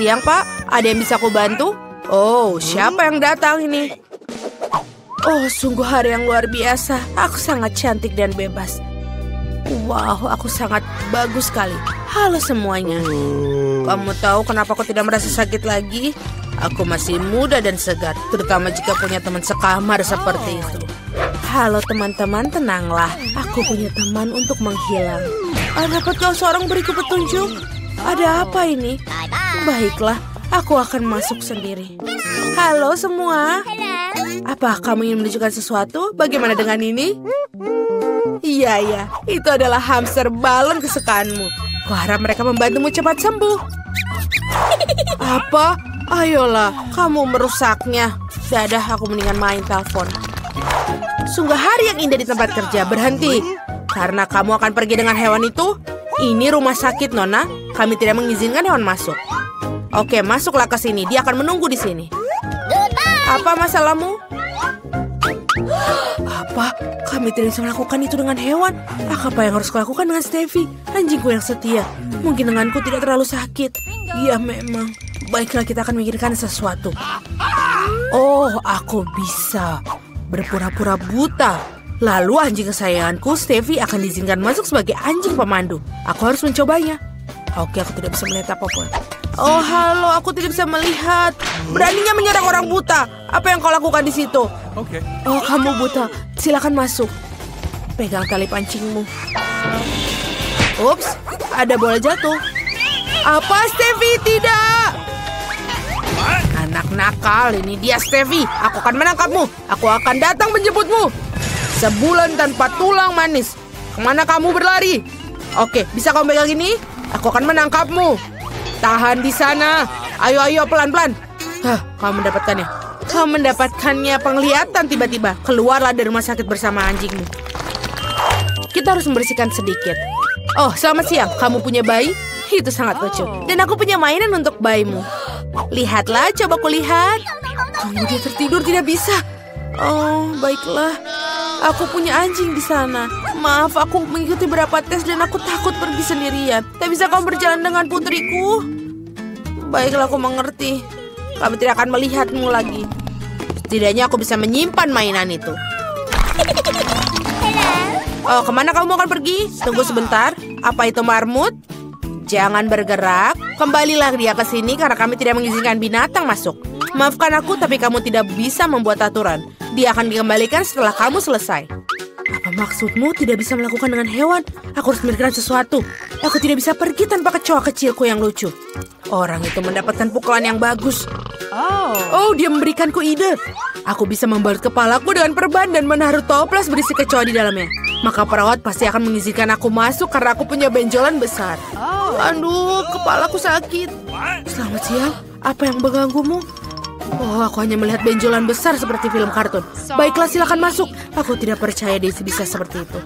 Siang, Pak. Ada yang bisa aku bantu? Oh, siapa yang datang ini? Oh, sungguh hari yang luar biasa. Aku sangat cantik dan bebas. Wow, aku sangat bagus sekali. Halo semuanya. Kamu tahu kenapa aku tidak merasa sakit lagi? Aku masih muda dan segar, terutama jika punya teman sekamar seperti itu. Halo teman-teman, tenanglah. Aku punya teman untuk menghilang. Dapat kau seorang beriku petunjuk? Ada apa ini? Baiklah, aku akan masuk sendiri. Halo semua. Apa kamu ingin menunjukkan sesuatu? Bagaimana dengan ini? Iya, itu adalah hamster balon kesukaanmu. Kuharap mereka membantumu cepat sembuh. Apa? Ayolah, kamu merusaknya. Dadah, aku mendingan main telepon. Sungguh hari yang indah di tempat kerja. Berhenti. Karena kamu akan pergi dengan hewan itu. Ini rumah sakit, Nona. Kami tidak mengizinkan hewan masuk. Oke, masuklah ke sini. Dia akan menunggu di sini. Apa masalahmu? Apa? Kami tidak bisa melakukan itu dengan hewan. Apa yang harus kulakukan dengan Steffi, anjingku yang setia? Mungkin denganku tidak terlalu sakit. Ya memang. Baiklah, kita akan memikirkan sesuatu. Oh, aku bisa berpura-pura buta. Lalu anjing kesayanganku, Steffi, akan diizinkan masuk sebagai anjing pemandu. Aku harus mencobanya. Oke, aku tidak bisa melihat apapun. Oh, halo, aku tidak bisa melihat. Beraninya menyerang orang buta. Apa yang kau lakukan di situ? Oke. Oh, kamu buta. Silakan masuk. Pegang tali pancingmu. Ups, ada bola jatuh. Apa, Steffi? Tidak. Anak nakal, ini dia Steffi. Aku akan menangkapmu. Aku akan datang menjemputmu. Sebulan tanpa tulang manis. Kemana kamu berlari? Oke, bisa kamu pegang ini? Aku akan menangkapmu. Tahan di sana. Ayo, pelan-pelan. Kamu mendapatkannya. Kamu mendapatkannya penglihatan tiba-tiba. Keluarlah dari rumah sakit bersama anjingmu. Kita harus membersihkan sedikit. Oh, selamat siang. Kamu punya bayi? Itu sangat lucu. Dan aku punya mainan untuk bayimu. Lihatlah, coba kulihat. Tunggu, dia tertidur, tidak bisa. Oh, baiklah. Aku punya anjing di sana. Maaf, aku mengikuti beberapa tes dan aku takut pergi sendirian. Tak bisa kamu berjalan dengan putriku? Baiklah, aku mengerti. Kami tidak akan melihatmu lagi. Setidaknya aku bisa menyimpan mainan itu. Oh, kemana kamu akan pergi? Tunggu sebentar. Apa itu marmut? Jangan bergerak. Kembalilah dia ke sini karena kami tidak mengizinkan binatang masuk. Maafkan aku, tapi kamu tidak bisa membuat aturan. Dia akan dikembalikan setelah kamu selesai. Apa maksudmu tidak bisa melakukan dengan hewan? Aku harus memikirkan sesuatu. Aku tidak bisa pergi tanpa kecoa kecilku yang lucu. Orang itu mendapatkan pukulan yang bagus. Oh, dia memberikanku ide. Aku bisa membalut kepalaku dengan perban dan menaruh toples berisi kecoa di dalamnya. Maka perawat pasti akan mengizinkan aku masuk karena aku punya benjolan besar. Aduh, kepalaku sakit. Selamat siang. Apa yang mengganggumu? Oh, aku hanya melihat benjolan besar seperti film kartun. Baiklah, silakan masuk. Aku tidak percaya dia bisa seperti itu.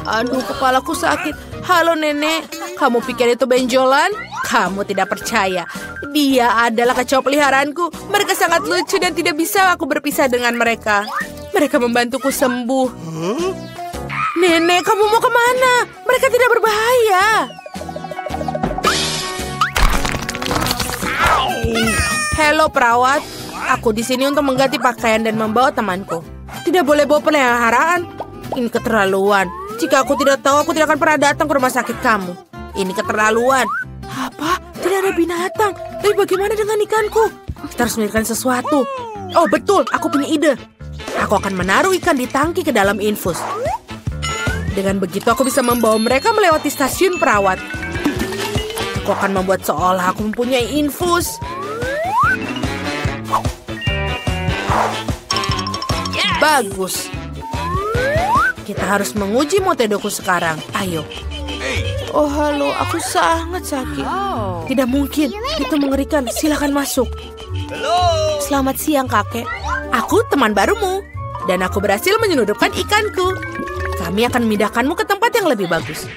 Aduh, kepalaku sakit. Halo, Nenek. Kamu pikir itu benjolan? Kamu tidak percaya. Dia adalah kecoa peliharaanku. Mereka sangat lucu dan tidak bisa aku berpisah dengan mereka. Mereka membantuku sembuh. Nenek, kamu mau kemana? Mereka tidak berbahaya. Halo perawat, aku di sini untuk mengganti pakaian dan membawa temanku. Tidak boleh bawa peliharaan. Ini keterlaluan. Jika aku tidak tahu, aku tidak akan pernah datang ke rumah sakit kamu. Ini keterlaluan. Apa? Tidak ada binatang. Tapi bagaimana dengan ikanku? Kita harus memikirkan sesuatu. Oh betul, aku punya ide. Aku akan menaruh ikan di tangki ke dalam infus. Dengan begitu aku bisa membawa mereka melewati stasiun perawat. Aku akan membuat seolah aku mempunyai infus. Bagus. Kita harus menguji metodeku sekarang. Ayo. Oh halo, aku sangat sakit. Tidak mungkin, itu mengerikan. Silakan masuk. Selamat siang kakek. Aku teman barumu. Dan aku berhasil menyelundupkan ikanku. Kami akan memindahkanmu ke tempat yang lebih bagus.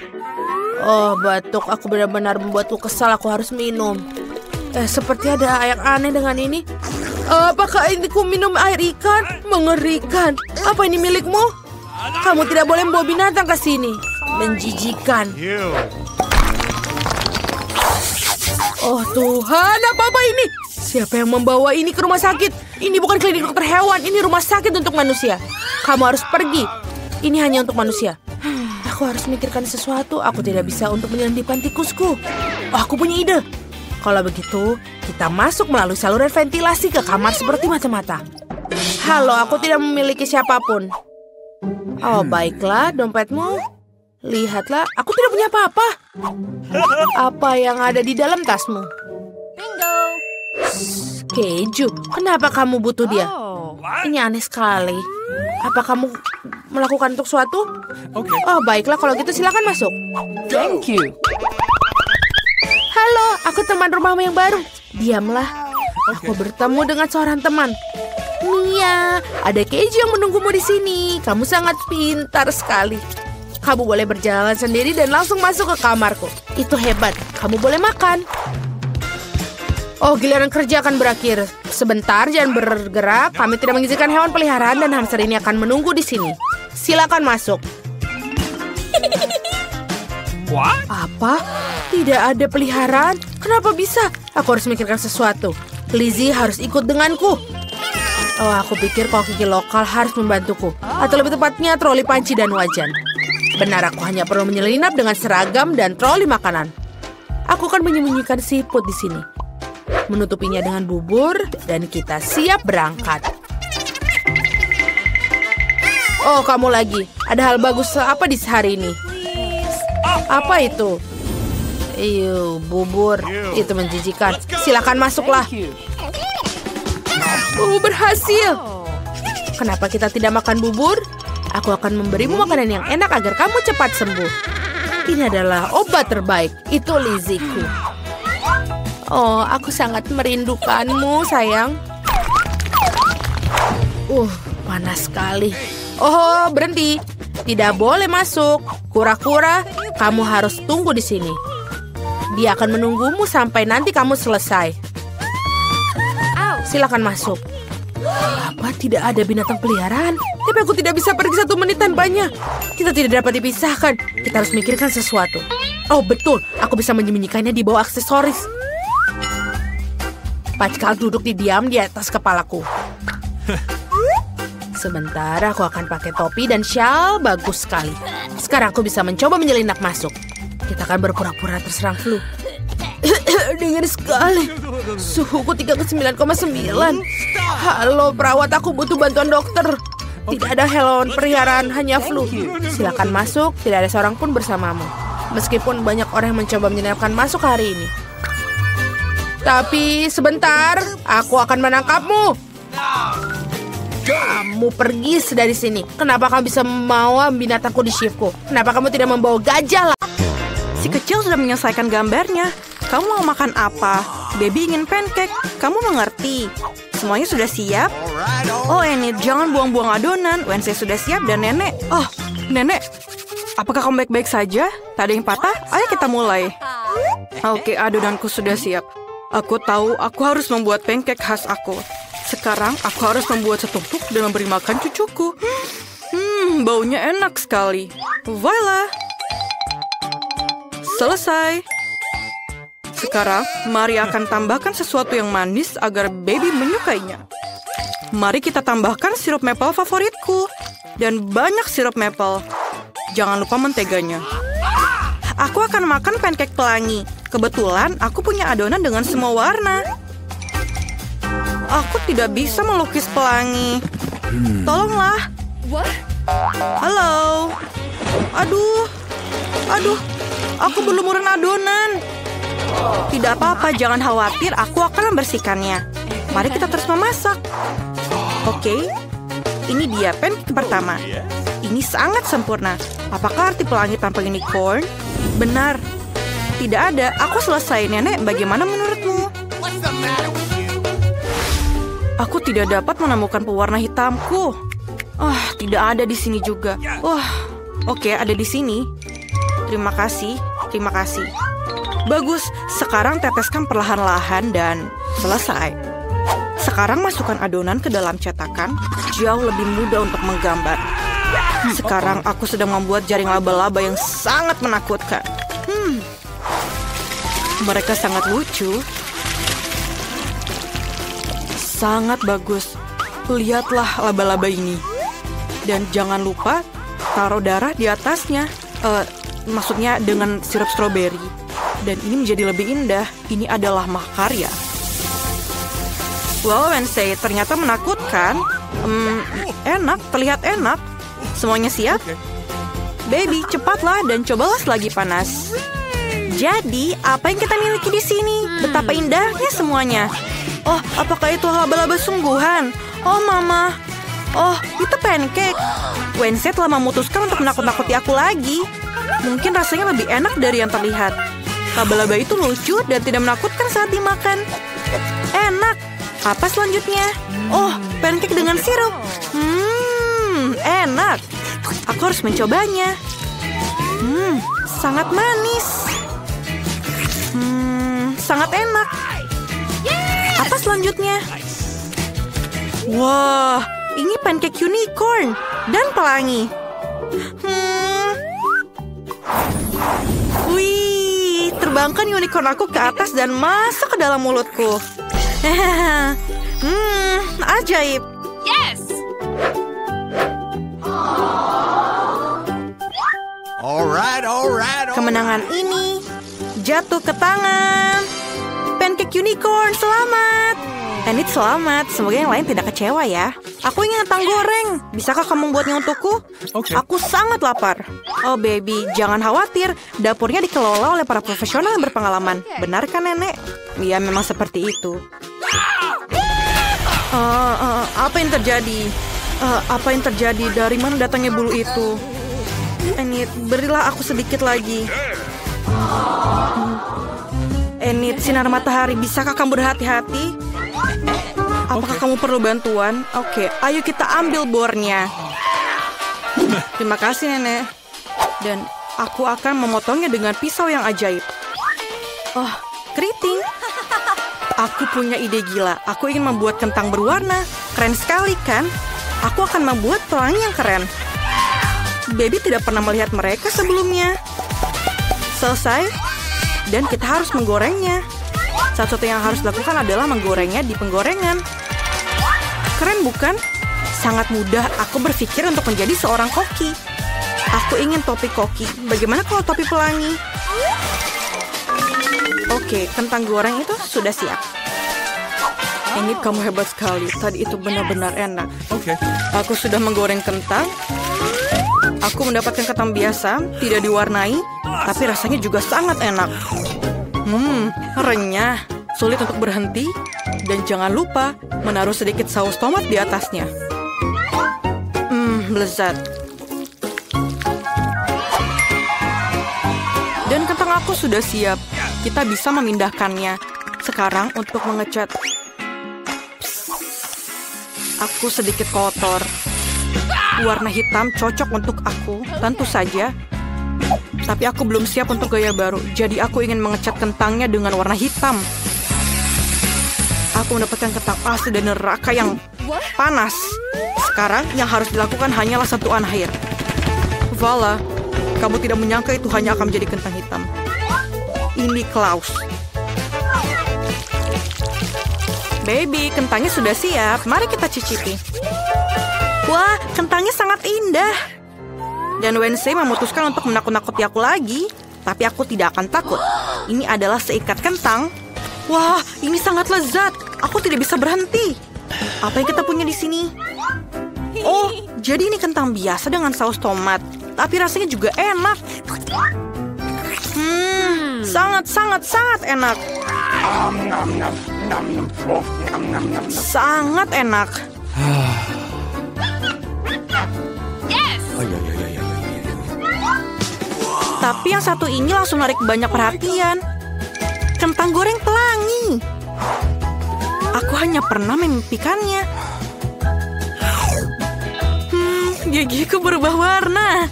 Oh batuk, aku benar-benar membuatku kesal. Aku harus minum. Seperti ada yang aneh dengan ini. Apakah ini ku minum air ikan? Mengerikan. Apa ini milikmu? Kamu tidak boleh membawa binatang ke sini. Menjijikan. Oh Tuhan, apa-apa ini? Siapa yang membawa ini ke rumah sakit? Ini bukan klinik dokter hewan, ini rumah sakit untuk manusia. Kamu harus pergi. Ini hanya untuk manusia. Aku harus memikirkan sesuatu. Aku tidak bisa untuk menyelundupkan tikusku. Oh, aku punya ide. Kalau begitu, kita masuk melalui saluran ventilasi ke kamar seperti mata-mata. Halo, aku tidak memiliki siapapun. Oh, baiklah, dompetmu. Lihatlah, aku tidak punya apa-apa. Apa yang ada di dalam tasmu? Bingo. Keju, kenapa kamu butuh dia? Ini aneh sekali. Apa kamu melakukan untuk suatu? Oh, baiklah, kalau gitu silakan masuk. Thank you. Halo, aku teman rumahmu yang baru. Diamlah. Aku bertemu dengan seorang teman. Mia, ada keju yang menunggumu di sini. Kamu sangat pintar sekali. Kamu boleh berjalan sendiri dan langsung masuk ke kamarku. Itu hebat. Kamu boleh makan. Oh, giliran kerja akan berakhir. Sebentar, jangan bergerak. Kami tidak mengizinkan hewan peliharaan dan hamster ini akan menunggu di sini. Silakan masuk. What? Apa? Tidak ada peliharaan? Kenapa bisa? Aku harus memikirkan sesuatu. Lizzie harus ikut denganku. Oh, aku pikir koki lokal harus membantuku. Atau lebih tepatnya troli panci dan wajan. Benar, aku hanya perlu menyelinap dengan seragam dan troli makanan. Aku akan menyembunyikan siput di sini. Menutupinya dengan bubur, dan kita siap berangkat. Oh, kamu lagi. Ada hal bagus apa di hari ini? Apa itu? Bubur. Itu menjijikan. Silakan masuklah. Berhasil. Kenapa kita tidak makan bubur? Aku akan memberimu makanan yang enak agar kamu cepat sembuh. Ini adalah obat terbaik. Itu Lizzieku. Oh, aku sangat merindukanmu, sayang. Panas sekali. Oh, berhenti. Tidak boleh masuk. Kura-kura, kamu harus tunggu di sini. Dia akan menunggumu sampai nanti kamu selesai. Silakan masuk. Apa tidak ada binatang peliharaan? Tapi aku tidak bisa pergi 1 menit tanpanya. Kita tidak dapat dipisahkan. Kita harus mikirkan sesuatu. Oh, betul. Aku bisa menyembunyikannya di bawah aksesoris. Packal duduk diam di atas kepalaku. Sebentar, aku akan pakai topi dan syal. Bagus sekali. Sekarang aku bisa mencoba menyelinap masuk. Kita akan berpura-pura terserang flu. Dingin sekali. Suhuku 39,9. Halo, perawat, aku butuh bantuan dokter. Tidak ada hewan peliharaan, hanya flu. Silakan masuk, tidak ada seorang pun bersamamu. Meskipun banyak orang yang mencoba menyelinapkan masuk hari ini. Tapi sebentar, aku akan menangkapmu. Kamu pergi dari sini. Kenapa kamu bisa membawa binatangku di shiftku? Kenapa kamu tidak membawa gajah lah? Si kecil sudah menyelesaikan gambarnya. Kamu mau makan apa? Baby ingin pancake. Kamu mengerti? Semuanya sudah siap? Oh, Enid, jangan buang-buang adonan. Wednesday sudah siap dan Nenek. Oh, Nenek. Apakah kamu baik-baik saja? Tak ada yang patah? Ayo kita mulai. Oke, adonanku sudah siap. Aku tahu aku harus membuat pancake khas aku. Sekarang aku harus membuat setumpuk dan memberi makan cucuku. Baunya enak sekali. Voila. Selesai. Sekarang, mari akan tambahkan sesuatu yang manis agar baby menyukainya. Mari kita tambahkan sirup maple favoritku. Dan banyak sirup maple. Jangan lupa menteganya. Aku akan makan pancake pelangi. Kebetulan, aku punya adonan dengan semua warna. Aku tidak bisa melukis pelangi. Tolonglah. Halo. Aduh. Aku belum murun adonan. Tidak apa-apa, jangan khawatir. Aku akan membersihkannya. Mari kita terus memasak. Oke. Ini dia pancake pertama. Ini sangat sempurna. Apakah arti pelangi tanpa unicorn? Benar. Tidak ada. Aku selesai, Nenek. Bagaimana menurutmu? Aku tidak dapat menemukan pewarna hitamku. Tidak ada di sini juga. Oke, ada di sini. Terima kasih. Bagus. Sekarang teteskan perlahan-lahan dan selesai. Sekarang masukkan adonan ke dalam cetakan. Jauh lebih mudah untuk menggambar. Sekarang aku sedang membuat jaring laba-laba yang sangat menakutkan. Mereka sangat lucu. Sangat bagus. Lihatlah laba-laba ini. Dan jangan lupa taruh darah di atasnya. Maksudnya dengan sirup stroberi. Dan ini menjadi lebih indah. Ini adalah mahakarya. Wow, Wednesday, ternyata menakutkan. Enak, terlihat enak. Semuanya siap? Baby, cepatlah dan cobalah selagi panas. Jadi, apa yang kita miliki di sini? Betapa indahnya semuanya. Oh, apakah itu laba-laba sungguhan? Oh, Mama. Oh, itu pancake. Wednesday telah memutuskan untuk menakut-nakuti aku lagi. Mungkin rasanya lebih enak dari yang terlihat. Laba-laba itu lucu dan tidak menakutkan saat dimakan. Enak. Apa selanjutnya? Oh, pancake dengan sirup. Enak. Aku harus mencobanya. Sangat manis. Sangat enak. Apa selanjutnya? Wah, ini pancake unicorn dan pelangi. Wih, terbangkan unicorn aku ke atas dan masuk ke dalam mulutku. Ajaib. Yes! Alright. Kemenangan ini jatuh ke tangan pancake unicorn. Selamat. Enid selamat. Semoga yang lain tidak kecewa ya. Aku ingin kentang goreng. Bisakah kamu membuatnya untukku? Oke. Aku sangat lapar. Oh baby, jangan khawatir. Dapurnya dikelola oleh para profesional yang berpengalaman. Benar kan nenek? Iya, memang seperti itu. Apa yang terjadi? Apa yang terjadi? Dari mana datangnya bulu itu? Enid, berilah aku sedikit lagi. Enid, sinar matahari, bisakah kamu berhati-hati? Apakah kamu perlu bantuan? Oke, ayo kita ambil bornya. Terima kasih, Nenek. Dan aku akan memotongnya dengan pisau yang ajaib. Oh, keriting. Aku punya ide gila. Aku ingin membuat kentang berwarna. Keren sekali, kan? Aku akan membuat pelangi yang keren. Baby tidak pernah melihat mereka sebelumnya. Selesai. Dan kita harus menggorengnya. Satu-satunya yang harus dilakukan adalah menggorengnya di penggorengan. Keren bukan? Sangat mudah. Aku berpikir untuk menjadi seorang koki. Aku ingin topi koki. Bagaimana kalau topi pelangi? Oke, kentang goreng itu sudah siap. Ini kamu hebat sekali. Tadi itu benar-benar enak. Oke. Aku sudah menggoreng kentang. Aku mendapatkan kentang biasa, tidak diwarnai, tapi rasanya juga sangat enak. Renyah, sulit untuk berhenti, dan jangan lupa menaruh sedikit saus tomat di atasnya. Lezat. Dan kentang aku sudah siap. Kita bisa memindahkannya. Sekarang untuk mengecat. Aku sedikit kotor. Warna hitam cocok untuk aku, tentu saja. Tapi aku belum siap untuk gaya baru. Jadi aku ingin mengecat kentangnya dengan warna hitam. Aku mendapatkan kentang asli dari neraka yang panas. Sekarang yang harus dilakukan hanyalah sentuhan air. Vala, kamu tidak menyangka itu hanya akan menjadi kentang hitam. Ini Klaus. Baby, kentangnya sudah siap. Mari kita cicipi. Wah, kentangnya sangat indah. Dan Wednesday memutuskan untuk menakut-nakuti aku lagi. Tapi aku tidak akan takut. Ini adalah seikat kentang. Wah, ini sangat lezat. Aku tidak bisa berhenti. Apa yang kita punya di sini? Oh, jadi ini kentang biasa dengan saus tomat. Tapi rasanya juga enak. Sangat enak. Sangat enak. Tapi yang satu ini langsung menarik banyak perhatian. Kentang goreng pelangi. Aku hanya pernah memimpikannya. Gigiku berubah warna.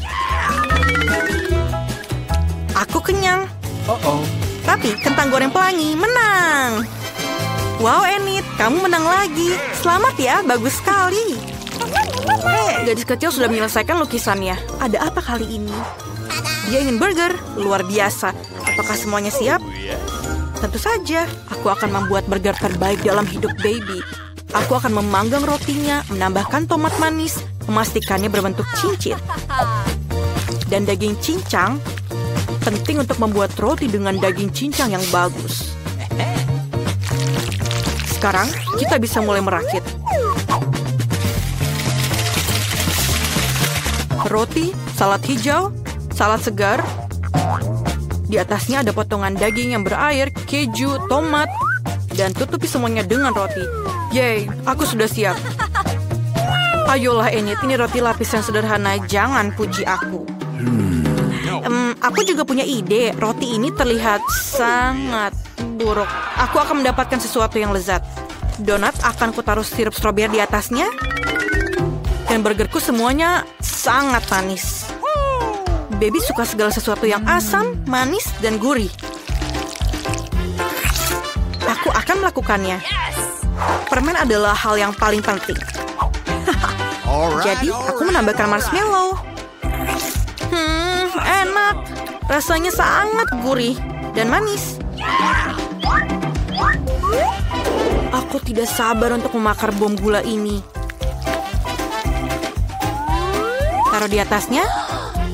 Aku kenyang. Tapi kentang goreng pelangi menang. Wow, Enid, kamu menang lagi. Selamat ya, bagus sekali. Gadis kecil sudah menyelesaikan lukisannya. Ada apa kali ini? Dia ingin burger, luar biasa. Apakah semuanya siap? Tentu saja, aku akan membuat burger terbaik dalam hidup baby. Aku akan memanggang rotinya, menambahkan tomat manis, memastikannya berbentuk cincin. Dan daging cincang, penting untuk membuat roti dengan daging cincang yang bagus. Sekarang, kita bisa mulai merakit. Roti, salad hijau, salad segar. Di atasnya ada potongan daging yang berair, keju, tomat, dan tutupi semuanya dengan roti. Yeay, aku sudah siap. Ayolah Enid, ini roti lapis yang sederhana, jangan puji aku. Aku juga punya ide, roti ini terlihat sangat buruk. Aku akan mendapatkan sesuatu yang lezat. Donat akan kutaruh sirup stroberi di atasnya. Dan burgerku semuanya sangat manis. Baby suka segala sesuatu yang asam, manis, dan gurih. Aku akan melakukannya. Permen adalah hal yang paling penting. Jadi, aku menambahkan marshmallow. Enak. Rasanya sangat gurih dan manis. Aku tidak sabar untuk memakar bom gula ini. Taruh di atasnya.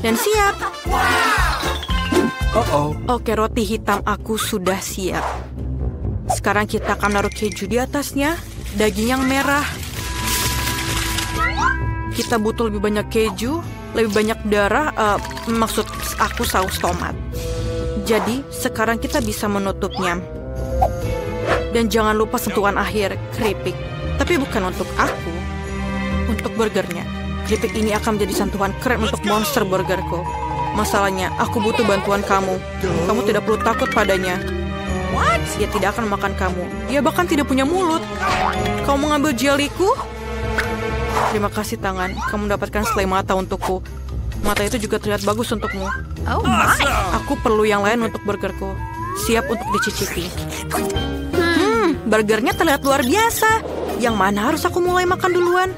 Dan siap. Oke, roti hitam aku sudah siap. Sekarang kita akan naruh keju di atasnya. Daging yang merah. Kita butuh lebih banyak keju, lebih banyak darah, maksud aku saus tomat. Jadi, sekarang kita bisa menutupnya. Dan jangan lupa sentuhan akhir, keripik. Tapi bukan untuk aku, untuk burgernya. Keripik ini akan menjadi sentuhan keren untuk monster burgerku. Masalahnya, aku butuh bantuan kamu. Kamu tidak perlu takut padanya. Dia tidak akan makan kamu. Dia bahkan tidak punya mulut. Kamu mengambil jeliku? Terima kasih tangan. Kamu mendapatkan selai mata untukku. Mata itu juga terlihat bagus untukmu. Aku perlu yang lain untuk burgerku. Siap untuk dicicipi. Burgernya terlihat luar biasa. Yang mana harus aku mulai makan duluan?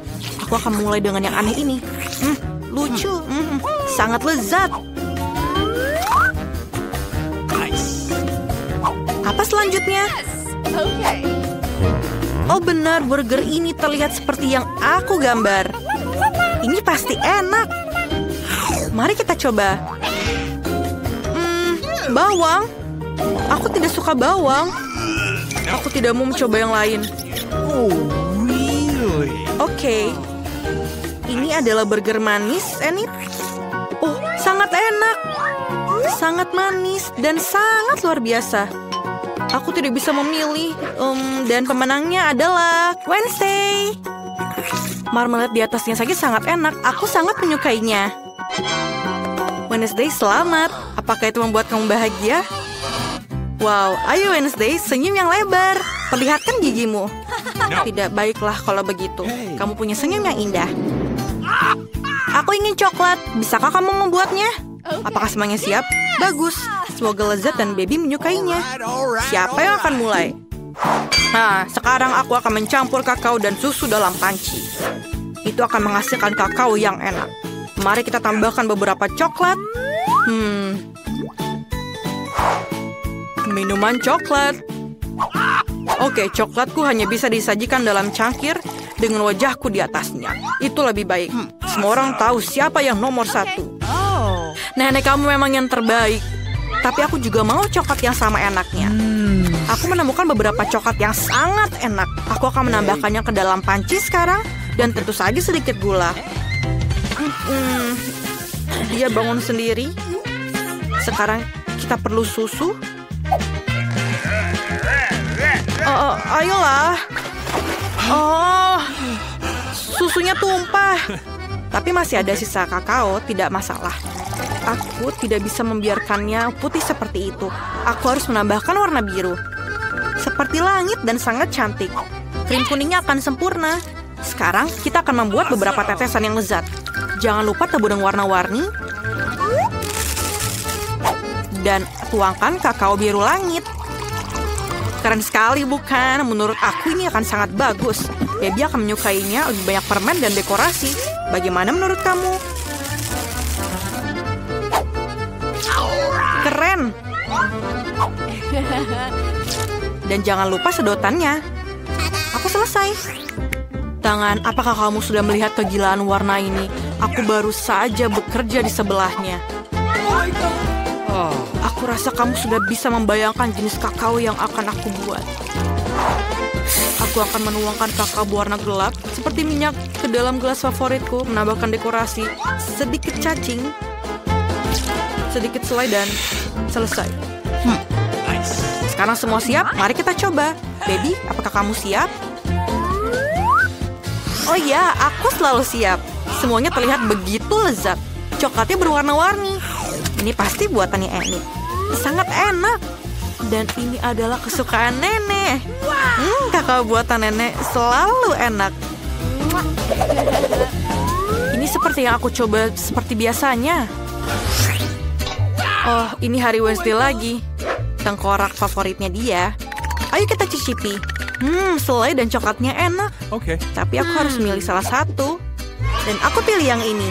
Aku akan mulai dengan yang aneh ini. Lucu. Sangat lezat. Apa selanjutnya? Oh benar, burger ini terlihat seperti yang aku gambar. Ini pasti enak. Mari kita coba. Bawang. Aku tidak suka bawang. Aku tidak mau mencoba yang lain. Oke. Ini adalah burger manis, Enid. Oh, sangat enak. Sangat manis dan sangat luar biasa. Aku tidak bisa memilih. Dan pemenangnya adalah Wednesday. Marmalade di atasnya saja sangat enak. Aku sangat menyukainya. Wednesday, selamat. Apakah itu membuat kamu bahagia? Wow, ayo Wednesday, senyum yang lebar. Perlihatkan gigimu. Tidak baiklah kalau begitu. Kamu punya senyum yang indah. Aku ingin coklat. Bisakah kamu membuatnya? Apakah semuanya siap? Bagus. Semoga lezat dan baby menyukainya. Siapa yang akan mulai? Nah, sekarang aku akan mencampur kakao dan susu dalam panci. Itu akan menghasilkan kakao yang enak. Mari kita tambahkan beberapa coklat. Minuman coklat. Oke, coklatku hanya bisa disajikan dalam cangkir dengan wajahku di atasnya. Itu lebih baik. Semua orang tahu siapa yang nomor 1. Nenek kamu memang yang terbaik. Tapi aku juga mau coklat yang sama enaknya. Aku menemukan beberapa coklat yang sangat enak. Aku akan menambahkannya ke dalam panci sekarang. Dan tentu saja sedikit gula. Dia bangun sendiri. Sekarang kita perlu susu. Ayolah. Susunya tumpah. Tapi masih ada sisa kakao, tidak masalah. Aku tidak bisa membiarkannya putih seperti itu. Aku harus menambahkan warna biru. Seperti langit dan sangat cantik. Krim kuningnya akan sempurna. Sekarang kita akan membuat beberapa tetesan yang lezat. Jangan lupa tabur dengan warna-warni. Dan tuangkan kakao biru langit. Keren sekali bukan? Menurut aku ini akan sangat bagus. Baby akan menyukainya, lebih banyak permen dan dekorasi. Bagaimana menurut kamu? Keren. Dan jangan lupa sedotannya. Aku selesai. Tangan, apakah kamu sudah melihat kegilaan warna ini? Aku baru saja bekerja di sebelahnya. Aku rasa kamu sudah bisa membayangkan jenis kakao yang akan aku buat. Aku akan menuangkan kakao berwarna gelap seperti minyak ke dalam gelas favoritku, menambahkan dekorasi, sedikit cacing, sedikit selai, dan selesai. Sekarang semua siap, mari kita coba. Baby, apakah kamu siap? Oh ya, aku selalu siap. Semuanya terlihat begitu lezat. Coklatnya berwarna-warni. Ini pasti buatannya Enid. Sangat enak. Dan ini adalah kesukaan nenek. Kakao buatan nenek selalu enak. Ini seperti yang aku coba seperti biasanya. Oh, ini hari Wednesday lagi. Tengkorak favoritnya dia. Ayo kita cicipi. Selai dan coklatnya enak. Okay. Tapi aku harus milih salah satu. Dan aku pilih yang ini.